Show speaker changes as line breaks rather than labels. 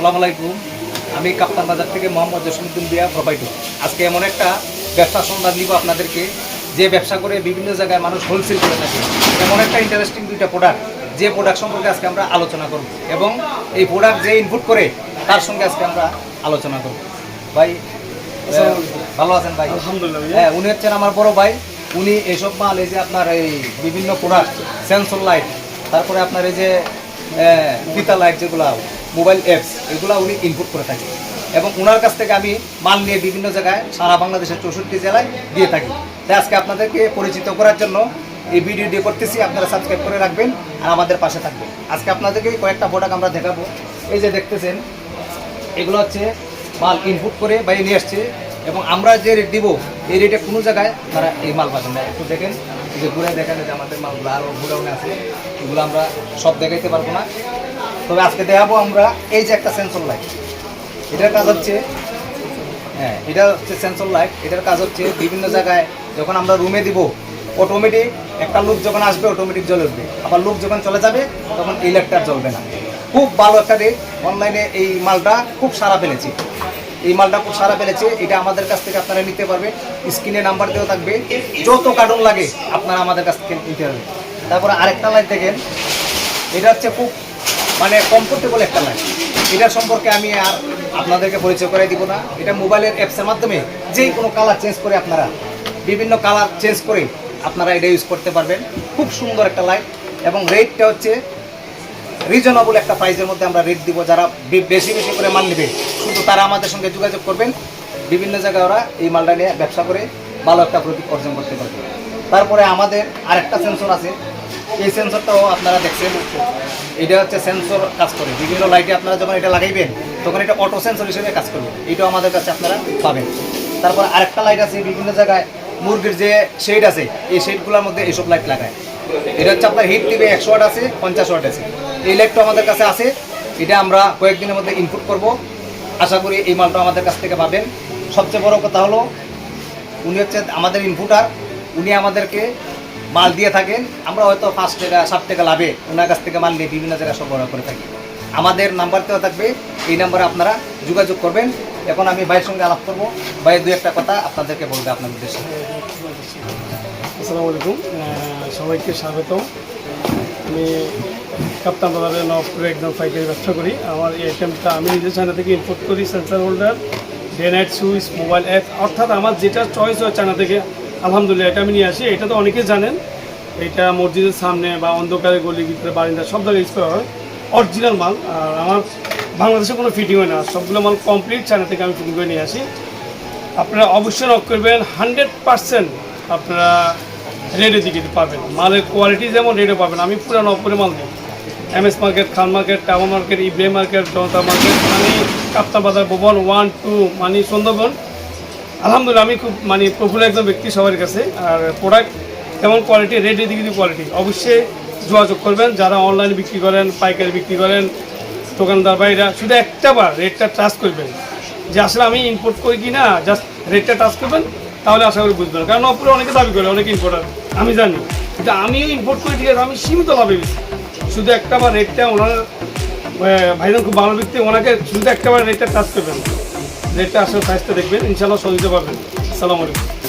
আসসালামু আলাইকুম। আমি কাপ্তান বাজার থেকে মোহাম্মদ জসিমউদ্দিন বিয়া প্রোপাইটর। আজকে এমন একটা ব্যবসা সন্ধান দিব আপনাদেরকে, যে ব্যবসা করে বিভিন্ন জায়গায় মানুষ হোলসেল করে থাকে। এমন একটা ইন্টারেস্টিং দুইটা প্রোডাক্ট, যে প্রোডাক্ট সম্পর্কে আজকে আমরা আলোচনা করব এবং এই প্রোডাক্ট যে ইনপুট করে তার সঙ্গে আজকে আমরা আলোচনা করব। ভাই ভালো আছেন ভাই?
আলহামদুলিল্লাহ।
হ্যাঁ, উনি হচ্ছেন আমার বড় ভাই। উনি এইসব মাল, এই যে আপনার এই বিভিন্ন প্রোডাক্ট, সেন্সর লাইট, তারপরে আপনার এই যে ফিতা লাইট, যেগুলো মোবাইল অ্যাপস, এগুলো উনি ইনপুট করে থাকি এবং ওনার কাছ থেকে আমি মাল নিয়ে বিভিন্ন জায়গায় সারা বাংলাদেশের 64 জেলায় দিয়ে থাকি। তাই আজকে আপনাদেরকে পরিচিত করার জন্য এই ভিডিওটি করতেছি। আপনারা সাবস্ক্রাইব করে রাখবেন আর আমাদের পাশে থাকবেন। আজকে আপনাদেরকে কয়েকটা প্রোডাক্ট আমরা দেখাবো। এই যে দেখতেছেন, এগুলো হচ্ছে মাল ইনপুট করে বাইরে নিয়ে আসছে এবং আমরা যে রেট দিব এই রেটে কোনো জায়গায় তারা এই মাল পাবেন না। একটু দেখেন, এই যে ঘুরে দেখেন যে আমাদের মালগুলো আরও ঘুরাউনে আছে, এগুলো আমরা সব দেখাইতে পারবো না। তবে আজকে দেখাবো আমরা এই যে একটা সেন্সর লাইট। এটার কাজ হচ্ছে, হ্যাঁ, এটা হচ্ছে সেন্সর লাইট। এটার কাজ হচ্ছে বিভিন্ন জায়গায় যখন আমরা রুমে দিব, অটোমেটিক একটা লোক যখন আসবে অটোমেটিক জ্বলে উঠবে, আবার লোক যখন চলে যাবে তখন এই লাইটটা জ্বলবে না। খুব ভালো একটা রেট। অনলাইনে এই মালটা খুব সারা ফেলেছে, এই মালটা খুব সারা ফেলেছে। এটা আমাদের কাছ থেকে আপনারা নিতে পারবেন। স্ক্রিনে নাম্বার দেওয়া থাকবে, যত কার্টুন লাগে আপনারা আমাদের কাছ থেকে নিতে পারবেন। তারপরে আরেকটা লাইট দেখেন, এটা হচ্ছে খুব কমফোর্টেবল একটা লাইট। এটার সম্পর্কে আমি আর আপনাদেরকে পরিচয় করে দিব না। এটা মোবাইলের অ্যাপসের মাধ্যমে যেই কোনো কালার চেঞ্জ করে, আপনারা বিভিন্ন কালার চেঞ্জ করে আপনারা এটা ইউজ করতে পারবেন। খুব সুন্দর একটা লাইট এবং রেটটা হচ্ছে রিজনেবল একটা প্রাইসের মধ্যে আমরা রেট দিব। যারা বেশি বেশি করে মাল নেবে শুধু তারা আমাদের সঙ্গে যোগাযোগ করবেন। বিভিন্ন জায়গায় ওরা এই মালটা নিয়ে ব্যবসা করে ভালো একটা প্রফিট অর্জন করতে পারবে। তারপরে আমাদের আরেকটা সেন্সর আছে। এই সেন্সরটাও আপনারা দেখছেন, এটা হচ্ছে সেন্সর কাজ করে বিভিন্ন লাইটে। আপনারা যখন এটা লাগাইবেন তখন এটা অটো সেন্সর হিসেবে কাজ করবে। এটাও আমাদের কাছে আপনারা পাবেন। তারপর আরেকটা লাইট আছে, বিভিন্ন জায়গায় মুরগির যে শেড আছে এই শেডগুলোর মধ্যে এইসব লাইট লাগায়। এটা হচ্ছে আপনার হিট দিবে, 100 ওয়াট আছে, 50 ওয়াট আছে। এই লাইটটা আমাদের কাছে আছে। এটা আমরা কয়েকদিনের মধ্যে ইনপুট করব। আশা করি এই মালটা আমাদের কাছ থেকে পাবেন। সবচেয়ে বড় কথা হলো, উনি হচ্ছে আমাদের ইনপুটার। উনি আমাদেরকে মাল দিয়ে থাকেন। আমরা হয়তো 5 টাকা 7 টাকা লাভে ওনার কাছ থেকে মাল নিয়ে বিভিন্ন জায়গায় সরবরাহ করে থাকি। আমাদের নাম্বার দেওয়া থাকবে, এই নাম্বারে আপনারা যোগাযোগ করবেন। এখন আমি ভাইয়ের সঙ্গে আলাপ করবো। ভাই দু একটা কথা আপনাদেরকে বলবে আপনার উদ্দেশ্যে।
আসসালামু আলাইকুম, সবাইকে স্বাগতম। আমি কাপ্তান বাজারের নবপুরে একদম পাইকারি ব্যবসা করি। আমার এই আইটেমটা আমি নিজের চায়না থেকে ইম্পোর্ট করি। Sensor holder, day night switch, mobile app, অর্থাৎ আমার যেটা চয়েস হয় চায়না থেকে, আলহামদুলিল্লাহ এটা আমি নিয়ে আসি। এটা তো অনেকে জানেন, এটা মসজিদের সামনে বা অন্ধকারে গলির ভিতরে বারিন্দা সব জায়গায় ইউজ করা হয়। অরিজিনাল মাল। আর আমার বাংলাদেশে কোনো ফিটিং হয় না, সবগুলো মাল কমপ্লিট চায়না থেকে আমি ফিটিং করে নিয়ে আসি। আপনারা অবশ্যই নক করবেন। 100% আপনারা রেটে দিকে পাবেন। মালের কোয়ালিটি যেমন রেটে পাবেন। আমি পুরো নবপুরে মাল দিই। MS market, Khan market, town market, Ibrahim market, Janata market, Kaptan Bazar, Bhuban 1, 2, Sundarban. আলহামদুলিল্লাহ আমি খুব প্রফুল্ল একজন ব্যক্তি সবার কাছে। আর প্রোডাক্ট যেমন কোয়ালিটি, রেটে দিকে কোয়ালিটি, অবশ্যই যোগাযোগ করবেন। যারা অনলাইনে বিক্রি করেন, পাইকারি বিক্রি করেন, দোকানদার ভাইরা, শুধু একটাবার রেটটা ট্রাস্ট করবেন যে আসলে আমি ইম্পোর্ট করি কি না। জাস্ট রেটটা ট্রাস্ট করবেন, তাহলে আশা করি বুঝবেন। কারণ অপরে অনেকে দাবি করে, অনেকে ইম্পোর্টার, আমি জানি, কিন্তু আমিও ইম্পোর্ট করি, ঠিক আছে, আমি সীমিত লাভে বেশি। শুধু একটাবার রেটটা, ওনার ভাইজান খুব ভালো ব্যক্তি, ওনাকে শুধু একটাবার রেটটা ট্রাস্ট করবেন। রেটটা আসলে প্রাইসটা দেখবেন, ইনশাআল্লাহ সহযোগিতা পাবেন। আসসালামু আলাইকুম।